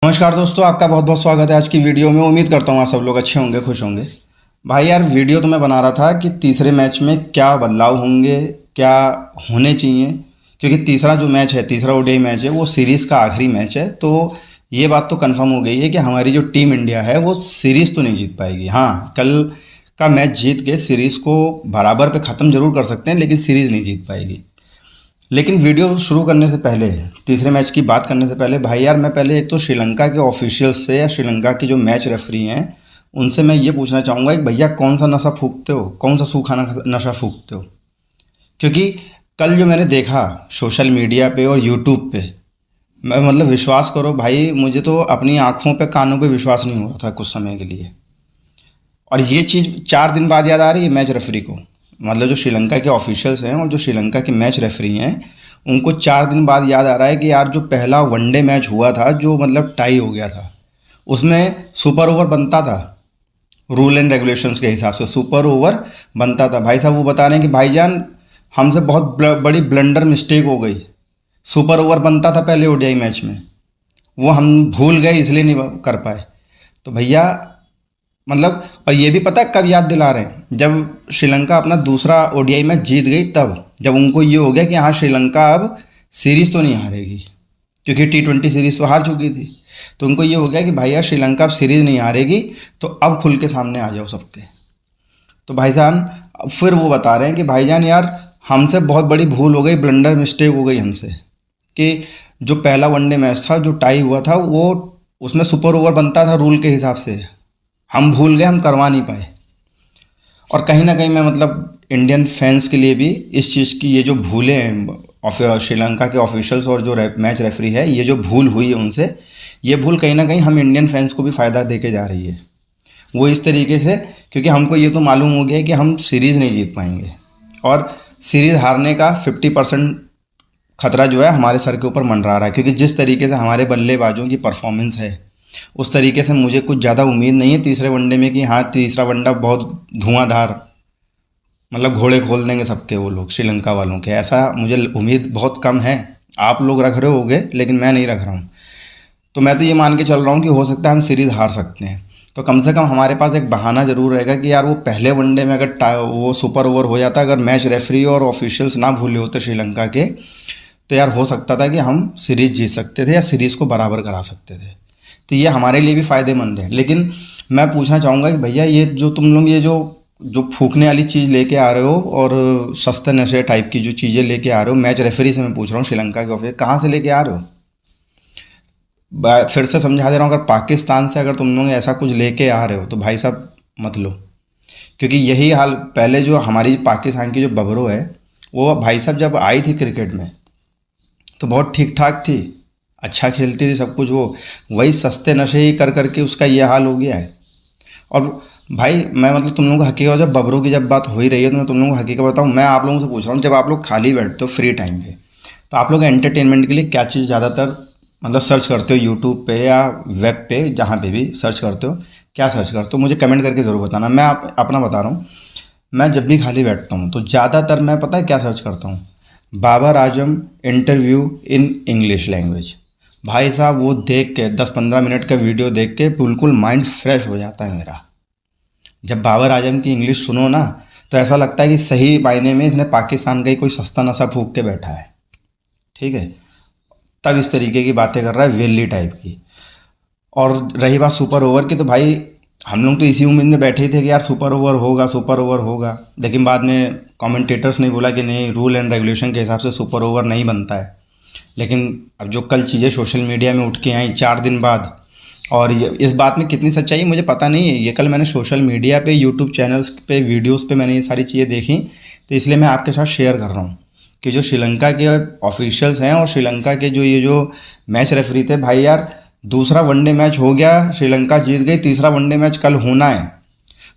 नमस्कार दोस्तों, आपका बहुत बहुत स्वागत है आज की वीडियो में। उम्मीद करता हूँ आप सब लोग अच्छे होंगे, खुश होंगे। भाई यार, वीडियो तो मैं बना रहा था कि तीसरे मैच में क्या बदलाव होंगे, क्या होने चाहिए। क्योंकि तीसरा जो मैच है, तीसरा ओडीआई मैच है, वो सीरीज़ का आखिरी मैच है। तो ये बात तो कंफर्म हो गई है कि हमारी जो टीम इंडिया है वो सीरीज़ तो नहीं जीत पाएगी। हाँ, कल का मैच जीत के सीरीज़ को बराबर पे ख़त्म जरूर कर सकते हैं, लेकिन सीरीज़ नहीं जीत पाएगी। लेकिन वीडियो शुरू करने से पहले, तीसरे मैच की बात करने से पहले भाई यार, मैं पहले एक तो श्रीलंका के ऑफिशियल्स से या श्रीलंका के जो मैच रेफरी हैं उनसे मैं ये पूछना चाहूँगा कि भैया कौन सा नशा फूकते हो, कौन सा सूखा नशा फूकते हो। क्योंकि कल जो मैंने देखा सोशल मीडिया पे और यूट्यूब पे, मैं मतलब विश्वास करो भाई, मुझे तो अपनी आंखों पे कानों पे विश्वास नहीं हो रहा था कुछ समय के लिए। और ये चीज़ 4 दिन बाद याद आ रही है मैच रेफरी को। मतलब जो श्रीलंका के ऑफिशियल्स हैं और जो श्रीलंका के मैच रेफरी हैं, उनको 4 दिन बाद याद आ रहा है कि यार जो पहला वनडे मैच हुआ था, जो मतलब टाई हो गया था, उसमें सुपर ओवर बनता था। रूल एंड रेगुलेशंस के हिसाब से सुपर ओवर बनता था। भाई साहब वो बता रहे हैं कि भाईजान हमसे बहुत बड़ी ब्लंडर मिस्टेक हो गई। सुपर ओवर बनता था पहले ओडीआई मैच में, वो हम भूल गए इसलिए नहीं कर पाए। तो भैया मतलब, और ये भी पता है कब याद दिला रहे हैं, जब श्रीलंका अपना दूसरा ओडीआई मैच जीत गई, तब जब उनको ये हो गया कि हाँ श्रीलंका अब सीरीज़ तो नहीं हारेगी, क्योंकि T20 सीरीज़ तो हार चुकी थी। तो उनको ये हो गया कि भाई यार श्रीलंका अब सीरीज़ नहीं हारेगी, तो अब खुल के सामने आ जाओ सबके। तो भाईजान फिर वो बता रहे हैं कि भाईजान यार हमसे बहुत बड़ी भूल हो गई, ब्लंडर मिस्टेक हो गई हमसे, कि जो पहला वनडे मैच था, जो टाई हुआ था, वो उसमें सुपर ओवर बनता था रूल के हिसाब से, हम भूल गए, हम करवा नहीं पाए। और कहीं ना कहीं मैं मतलब इंडियन फैंस के लिए भी इस चीज़ की ये जो भूलें हैं श्रीलंका के ऑफिशियल्स और जो मैच रेफरी है, ये जो भूल हुई है उनसे, ये भूल कहीं ना कहीं हम इंडियन फैंस को भी फ़ायदा दे के जा रही है। वो इस तरीके से, क्योंकि हमको ये तो मालूम हो गया है कि हम सीरीज़ नहीं जीत पाएंगे, और सीरीज़ हारने का 50% खतरा जो है हमारे सर के ऊपर मंडरा रहा है। क्योंकि जिस तरीके से हमारे बल्लेबाजों की परफॉर्मेंस है, उस तरीके से मुझे कुछ ज़्यादा उम्मीद नहीं है तीसरे वनडे में कि हाँ तीसरा वनडा बहुत धुआंधार, मतलब घोड़े खोल देंगे सबके वो लोग श्रीलंका वालों के। ऐसा मुझे उम्मीद बहुत कम है। आप लोग रख रहे होगे, लेकिन मैं नहीं रख रहा हूँ। तो मैं तो ये मान के चल रहा हूँ कि हो सकता है हम सीरीज़ हार सकते हैं। तो कम से कम हमारे पास एक बहाना ज़रूर रहेगा कि यार वो पहले वनडे में अगर वो सुपर ओवर हो जाता, अगर मैच रेफरी और ऑफिशियल्स ना भूले होते श्रीलंका के, तो यार हो सकता था कि हम सीरीज़ जीत सकते थे या सीरीज़ को बराबर करा सकते थे। तो ये हमारे लिए भी फ़ायदेमंद है। लेकिन मैं पूछना चाहूँगा कि भैया ये जो तुम लोग ये जो जो फूकने वाली चीज़ लेके आ रहे हो और सस्ते नशे टाइप की जो चीज़ें लेके आ रहे हो, मैच रेफरी से मैं पूछ रहा हूँ, श्रीलंका के ऑफिस कहाँ से लेके आ रहे हो? फिर से समझा दे रहा हूँ, अगर पाकिस्तान से अगर तुम लोग ऐसा कुछ लेके आ रहे हो तो भाई साहब मत लो। क्योंकि यही हाल पहले जो हमारी पाकिस्तान की जो बबरो है, वो भाई साहब जब आई थी क्रिकेट में तो बहुत ठीक ठाक थी, अच्छा खेलती थी सब कुछ। वो वही सस्ते नशे ही कर करके उसका ये हाल हो गया है। और भाई मैं मतलब तुम लोगों को हकीकत, जब बबरों की जब बात हो ही रही है तो मैं तुम लोगों को हकीकत बताऊँ, मैं आप लोगों से पूछ रहा हूँ, जब आप लोग खाली बैठते हो फ्री टाइम पे, तो आप लोग एंटरटेनमेंट के लिए क्या चीज़ ज़्यादातर मतलब सर्च करते हो यूट्यूब पे या वेब पे, जहाँ पे भी सर्च करते हो, क्या सर्च करते हो? मुझे कमेंट करके ज़रूर बताना। मैं अपना बता रहा हूँ, मैं जब भी खाली बैठता हूँ तो ज़्यादातर मैं पता है क्या सर्च करता हूँ, Babar Azam interview in English language. भाई साहब वो देख के 10-15 मिनट का वीडियो देख के बिल्कुल माइंड फ्रेश हो जाता है मेरा। जब बाबर आजम की इंग्लिश सुनो ना, तो ऐसा लगता है कि सही मायने में इसने पाकिस्तान का ही कोई सस्ता नशा फूक के बैठा है। ठीक है, तब इस तरीके की बातें कर रहा है, वेली टाइप की। और रही बात सुपर ओवर की, तो भाई हम लोग तो इसी उम्मीद में बैठे थे कि यार सुपर ओवर होगा, सुपर ओवर होगा। लेकिन बाद में कमेंटेटर्स ने बोला कि नहीं, रूल एंड रेगुलेशन के हिसाब से सुपर ओवर नहीं बनता है। लेकिन अब जो कल चीज़ें सोशल मीडिया में उठ के आई 4 दिन बाद, और ये इस बात में कितनी सच्चाई मुझे पता नहीं है, ये कल मैंने सोशल मीडिया पे, यूट्यूब चैनल्स पे, वीडियोस पे मैंने ये सारी चीज़ें देखी, तो इसलिए मैं आपके साथ शेयर कर रहा हूँ कि जो श्रीलंका के ऑफिशियल्स हैं और श्रीलंका के जो मैच रेफरी थे, भाई यार दूसरा वनडे मैच हो गया, श्रीलंका जीत गई, तीसरा वनडे मैच कल होना है।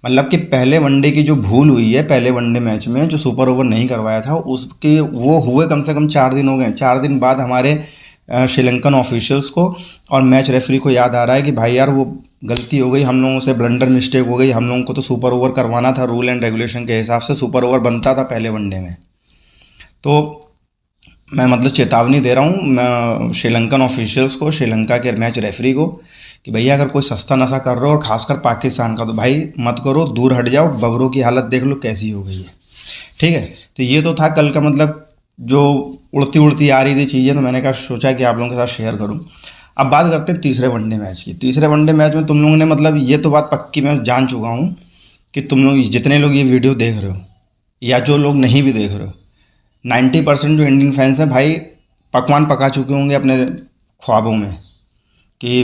मतलब कि पहले वनडे की जो भूल हुई है, पहले वनडे मैच में जो सुपर ओवर नहीं करवाया था, उसके वो हुए कम से कम 4 दिन हो गए। 4 दिन बाद हमारे श्रीलंकन ऑफिशियल्स को और मैच रेफरी को याद आ रहा है कि भाई यार वो गलती हो गई, हम लोगों से ब्लंडर मिस्टेक हो गई, हम लोगों को तो सुपर ओवर करवाना था, रूल एंड रेगुलेशन के हिसाब से सुपर ओवर बनता था पहले वनडे में। तो मैं मतलब चेतावनी दे रहा हूँ मैं श्रीलंकन ऑफिशियल्स को, श्रीलंका के मैच रेफरी को, कि भैया अगर कोई सस्ता नशा कर रहे हो और खासकर पाकिस्तान का, तो भाई मत करो, दूर हट जाओ। बबरों की हालत देख लो कैसी हो गई है। ठीक है, तो ये तो था कल का मतलब जो उड़ती उड़ती आ रही थी चीज़ें, तो मैंने कहा सोचा कि आप लोगों के साथ शेयर करूँ। अब बात करते हैं तीसरे वनडे मैच की। तीसरे वनडे मैच में तुम लोगों ने मतलब ये तो बात पक्की मैं जान चुका हूँ कि तुम लोग जितने लोग ये वीडियो देख रहे हो या जो लोग नहीं भी देख रहे हो, 90% जो इंडियन फैंस हैं भाई पकवान पका चुके होंगे अपने ख्वाबों में कि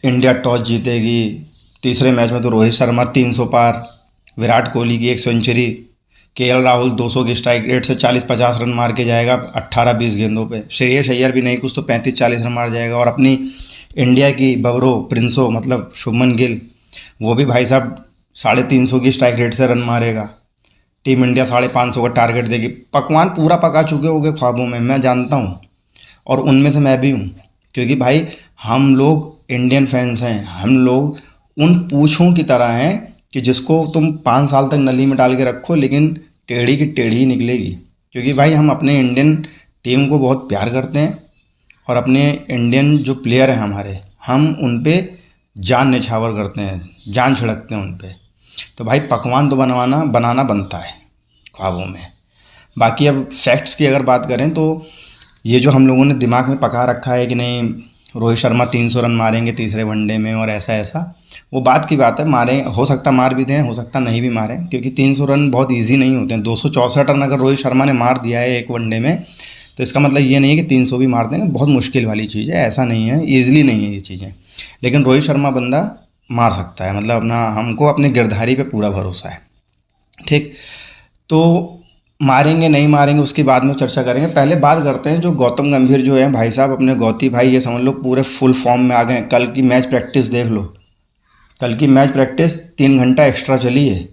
इंडिया टॉस जीतेगी। तीसरे मैच में तो रोहित शर्मा 300 पार, विराट कोहली की 1 सेंचुरी, केएल राहुल 200 की स्ट्राइक रेट से 40-50 रन मार के जाएगा 18-20 गेंदों पे। श्रेयस अय्यर भी नहीं कुछ तो 35-40 रन मार जाएगा। और अपनी इंडिया की बबरो प्रिंसो मतलब शुभमन गिल, वो भी भाई साहब 350 की स्ट्राइक रेट से रन मारेगा। टीम इंडिया 550 का टारगेट देगी। पकवान पूरा पका चुके होंगे ख्वाबों में, मैं जानता हूँ, और उनमें से मैं भी हूँ। क्योंकि भाई हम लोग इंडियन फैंस हैं, हम लोग उन पूँछों की तरह हैं कि जिसको तुम 5 साल तक नली में डाल के रखो लेकिन टेढ़ी की टेढ़ी ही निकलेगी। क्योंकि भाई हम अपने इंडियन टीम को बहुत प्यार करते हैं और अपने इंडियन जो प्लेयर हैं हमारे, हम उन पे जान निछावर करते हैं, जान छिड़कते हैं उन पे। तो भाई पकवान तो बनाना बनता है ख्वाबों में। बाकी अब फैक्ट्स की अगर बात करें तो ये जो हम लोगों ने दिमाग में पका रखा है कि नहीं रोहित शर्मा 300 रन मारेंगे तीसरे वनडे में और ऐसा ऐसा, वो बात की बात है। मारें, हो सकता मार भी दें, हो सकता नहीं भी मारें, क्योंकि 300 रन बहुत इजी नहीं होते हैं। 264 रन अगर रोहित शर्मा ने मार दिया है एक वनडे में, तो इसका मतलब ये नहीं है कि 300 भी मार देंगे। बहुत मुश्किल वाली चीज़ है, ऐसा नहीं है, ईजिली नहीं है ये चीज़ें। लेकिन रोहित शर्मा बंदा मार सकता है, मतलब अपना हमको अपने गिरधारी पे पूरा भरोसा है। ठीक, तो मारेंगे नहीं मारेंगे उसकी बाद में चर्चा करेंगे। पहले बात करते हैं जो गौतम गंभीर जो है भाई साहब, अपने गौती भाई ये समझ लो पूरे फुल फॉर्म में आ गए। कल की मैच प्रैक्टिस देख लो, कल की मैच प्रैक्टिस 3 घंटा एक्स्ट्रा चली है।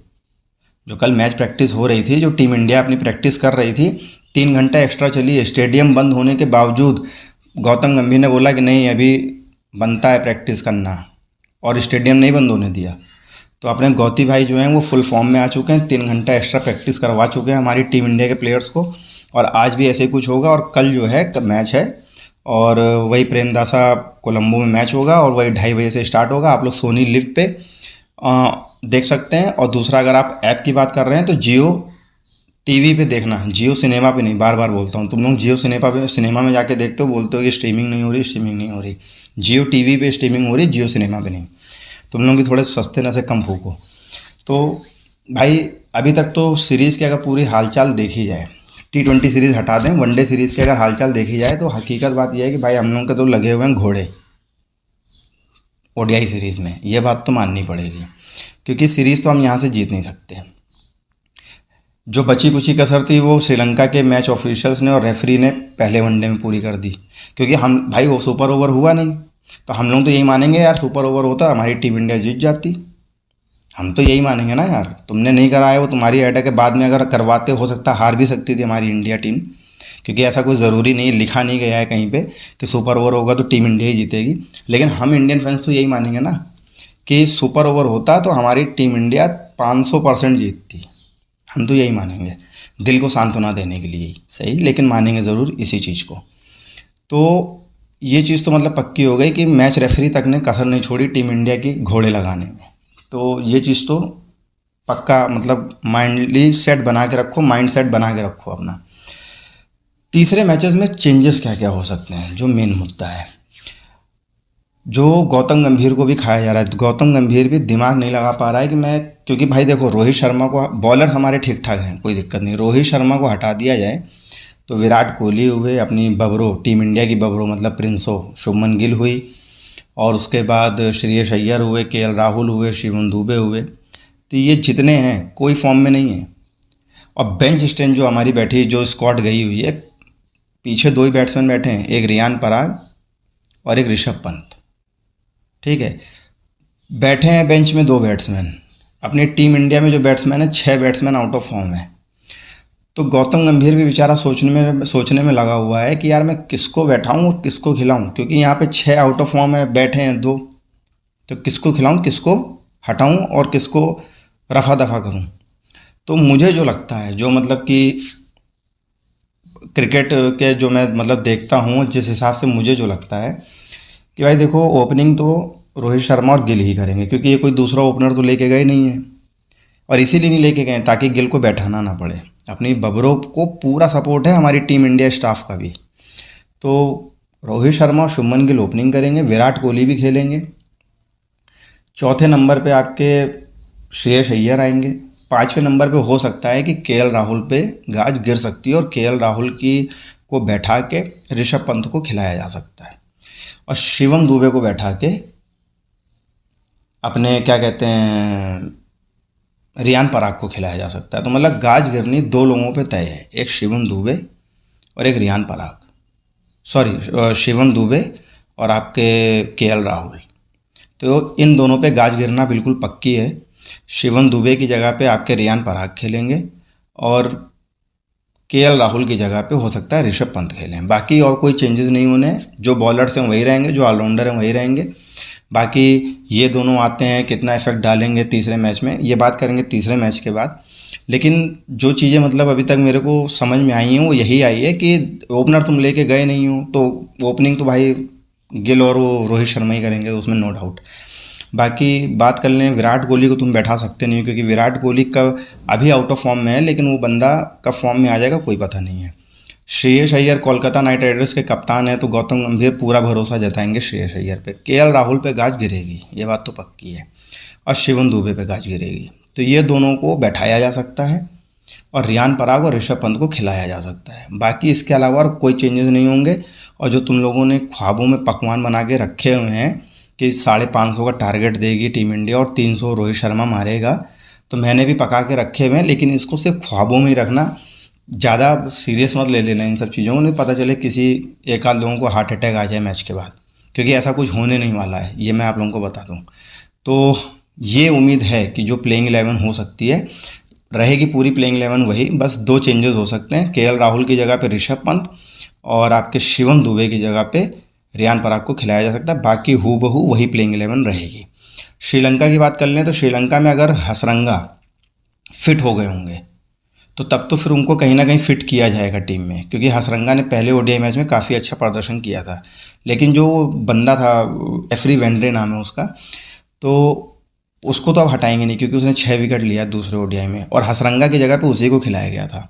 जो कल मैच प्रैक्टिस हो रही थी, जो टीम इंडिया अपनी प्रैक्टिस कर रही थी, 3 घंटा एक्स्ट्रा चली है। स्टेडियम बंद होने के बावजूद गौतम गंभीर ने बोला कि नहीं अभी बनता है प्रैक्टिस करना, और स्टेडियम नहीं बंद होने दिया। तो अपने गौती भाई जो हैं वो फुल फॉर्म में आ चुके हैं, 3 घंटा एक्स्ट्रा प्रैक्टिस करवा चुके हैं हमारी टीम इंडिया के प्लेयर्स को। और आज भी ऐसे ही कुछ होगा। और कल जो है मैच है, और वही प्रेमदासा कोलंबो में मैच होगा, और वही 2:30 बजे से स्टार्ट होगा। आप लोग सोनी लिव पे देख सकते हैं। और दूसरा अगर आप ऐप की बात कर रहे हैं तो जियो टीवी पे देखना, जियो सिनेमा पे नहीं। बार बार बोलता हूँ, तुम लोग जियो सिनेमा में जाके देखते हो, बोलते हो कि स्ट्रीमिंग नहीं हो रही, स्ट्रीमिंग नहीं हो रही। जियो टीवी पे स्ट्रीमिंग हो रही, जियो सिनेमा पे नहीं। तुम लोग भी थोड़े सस्ते न से कम फूको। तो भाई अभी तक तो सीरीज़ की अगर पूरी हालचाल देखी जाए, T20 सीरीज़ हटा दें, वनडे सीरीज़ की अगर हालचाल देखी जाए, तो हकीकत बात यह है कि भाई हम लोगों के तो लगे हुए हैं घोड़े ओडीआई सीरीज़ में। ये बात तो माननी पड़ेगी, क्योंकि सीरीज़ तो हम यहाँ से जीत नहीं सकते। जो बची कुची कसर थी वो श्रीलंका के मैच ऑफिशियल्स ने और रेफरी ने पहले वनडे में पूरी कर दी। क्योंकि हम भाई वो सुपर ओवर हुआ नहीं, तो हम लोग तो यही मानेंगे यार सुपर ओवर होता हमारी टीम इंडिया जीत जाती। हम तो यही मानेंगे ना यार, तुमने नहीं कराया वो तुम्हारी अटैक के बाद में अगर करवाते, हो सकता हार भी सकती थी हमारी इंडिया टीम। क्योंकि ऐसा कोई ज़रूरी नहीं है, लिखा नहीं गया है कहीं पे कि सुपर ओवर होगा तो टीम इंडिया ही जीतेगी। लेकिन हम इंडियन फैंस तो यही मानेंगे ना कि सुपर ओवर होता तो हमारी टीम इंडिया 500% जीतती। हम तो यही मानेंगे, दिल को सांत्वना देने के लिए सही, लेकिन मानेंगे ज़रूर इसी चीज़ को। तो ये चीज़ तो मतलब पक्की हो गई कि मैच रेफरी तक ने कसर नहीं छोड़ी टीम इंडिया की घोड़े लगाने में। तो ये चीज़ तो पक्का मतलब माइंडली सेट बना के रखो, माइंड सेट बना के रखो अपना। तीसरे मैचेस में चेंजेस क्या क्या हो सकते हैं, जो मेन मुद्दा है, जो गौतम गंभीर को भी खाया जा रहा है। तो गौतम गंभीर भी दिमाग नहीं लगा पा रहा है कि मैं, क्योंकि भाई देखो रोहित शर्मा को, बॉलर्स हमारे ठीक ठाक हैं, कोई दिक्कत नहीं। रोहित शर्मा को हटा दिया जाए तो विराट कोहली हुए, अपनी बबरो टीम इंडिया की बबरो मतलब प्रिंसो शुभमन गिल हुई, और उसके बाद श्रेयस अय्यर हुए, केएल राहुल हुए, शिवम दुबे हुए। तो ये जितने हैं कोई फॉर्म में नहीं है। और बेंच स्ट्रेंथ जो हमारी बैठी, जो स्क्वाड गई हुई है, पीछे 2 ही बैट्समैन बैठे हैं, एक रियान पराग और एक ऋषभ पंत। ठीक है, बैठे हैं बेंच में 2 बैट्समैन। अपनी टीम इंडिया में जो बैट्समैन है 6 बैट्समैन आउट ऑफ फॉर्म है। तो गौतम गंभीर भी बेचारा सोचने में लगा हुआ है कि यार मैं किसको बैठाऊं और किसको खिलाऊं, क्योंकि यहाँ पे 6 आउट ऑफ फॉर्म है, बैठे हैं 2, तो किसको खिलाऊं, किसको हटाऊं और किसको रफा दफा करूं। तो मुझे जो लगता है, जो मतलब कि क्रिकेट के जो मैं मतलब देखता हूँ, जिस हिसाब से मुझे जो लगता है कि भाई देखो, ओपनिंग तो रोहित शर्मा और गिल ही करेंगे, क्योंकि ये कोई दूसरा ओपनर तो लेके गए नहीं है। और इसीलिए नहीं लेके गए ताकि गिल को बैठाना ना पड़े। अपनी बबरों को पूरा सपोर्ट है, हमारी टीम इंडिया स्टाफ का भी। तो रोहित शर्मा और शुभमन गिल ओपनिंग करेंगे, विराट कोहली भी खेलेंगे। चौथे नंबर पे आपके श्रेयस अय्यर आएंगे। पाँचवें नंबर पे हो सकता है कि केएल राहुल पे गाज गिर सकती है और केएल राहुल की को बैठा के ऋषभ पंत को खिलाया जा सकता है, और शिवम दुबे को बैठा के अपने क्या कहते हैं रियान पराग को खिलाया जा सकता है। तो मतलब गाज गिरनी दो लोगों पे तय है, एक शिवम दुबे और एक रियान पराग, सॉरी शिवम दुबे और आपके केएल राहुल। तो इन दोनों पे गाज गिरना बिल्कुल पक्की है। शिवम दुबे की जगह पे आपके रियान पराग खेलेंगे और केएल राहुल की जगह पे हो सकता है ऋषभ पंत खेलें। बाकी और कोई चेंजेस नहीं होने, जो बॉलर्स हैं वही रहेंगे, जो ऑलराउंडर हैं वही रहेंगे। बाकी ये दोनों आते हैं कितना इफेक्ट डालेंगे तीसरे मैच में, ये बात करेंगे तीसरे मैच के बाद। लेकिन जो चीज़ें मतलब अभी तक मेरे को समझ में आई हैं वो यही आई है कि ओपनर तुम लेके गए नहीं हो, तो ओपनिंग तो भाई गिल और वो रोहित शर्मा ही करेंगे, उसमें नो डाउट। बाकी बात कर लें, विराट कोहली को तुम बैठा सकते नहीं हो, क्योंकि विराट कोहली का अभी आउट ऑफ फॉर्म में है, लेकिन वो बंदा कब फॉर्म में आ जाएगा कोई पता नहीं है। श्रेयस अय्यर कोलकाता नाइट राइडर्स के कप्तान है, तो गौतम गंभीर पूरा भरोसा जताएंगे श्रेयस अय्यर पे। केएल राहुल पे गाज गिरेगी, ये बात तो पक्की है, और शिवम दुबे पे गाज गिरेगी। तो ये दोनों को बैठाया जा सकता है और रियान पराग और ऋषभ पंत को खिलाया जा सकता है। बाकी इसके अलावा और कोई चेंजेस नहीं होंगे। और जो तुम लोगों ने ख्वाबों में पकवान बना के रखे हुए हैं कि 550 का टारगेट देगी टीम इंडिया और 300 रोहित शर्मा मारेगा, तो मैंने भी पका के रखे हुए हैं, लेकिन इसको सिर्फ ख्वाबों में ही रखना, ज़्यादा सीरियस मत ले लेना इन सब चीज़ों को, नहीं पता चले किसी एक आध लोगों को हार्ट अटैक आ जाए मैच के बाद, क्योंकि ऐसा कुछ होने नहीं वाला है, ये मैं आप लोगों को बता दूं। तो ये उम्मीद है कि जो प्लेइंग 11 हो सकती है रहेगी पूरी प्लेइंग 11 वही, बस दो चेंजेस हो सकते हैं, केएल राहुल की जगह पे ऋषभ पंत और आपके शिवम दुबे की जगह पे रियान पराग को खिलाया जा सकता है। बाकी हूबहू वही प्लेइंग 11 रहेगी। श्रीलंका की बात कर लें तो श्रीलंका में अगर हसरंगा फिट हो गए होंगे तो तब तो फिर उनको कहीं ना कहीं फिट किया जाएगा टीम में, क्योंकि हसरंगा ने पहले ओडीआई मैच में काफ़ी अच्छा प्रदर्शन किया था। लेकिन जो बंदा था एफरी वेंड्रे नाम है उसका, तो उसको तो अब हटाएंगे नहीं, क्योंकि उसने 6 विकेट लिया दूसरे ओडीआई में और हसरंगा की जगह पे उसी को खिलाया गया था,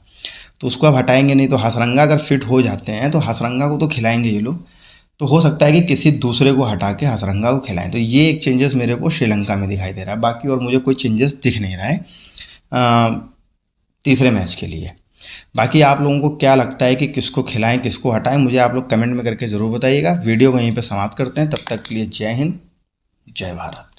तो उसको अब हटाएंगे नहीं। तो हसरंगा अगर फिट हो जाते हैं तो हसरंगा को तो खिलाएंगे ये लोग, तो हो सकता है कि किसी दूसरे को हटा के हसरंगा को खिलाएं। तो ये एक चेंजेस मेरे को श्रीलंका में दिखाई दे रहा है। बाकी और मुझे कोई चेंजेस दिख नहीं रहा है तीसरे मैच के लिए। बाकी आप लोगों को क्या लगता है कि किसको खिलाएं किसको हटाएं, मुझे आप लोग कमेंट में करके ज़रूर बताइएगा। वीडियो को यहीं पे समाप्त करते हैं, तब तक के लिए जय हिंद, जय भारत।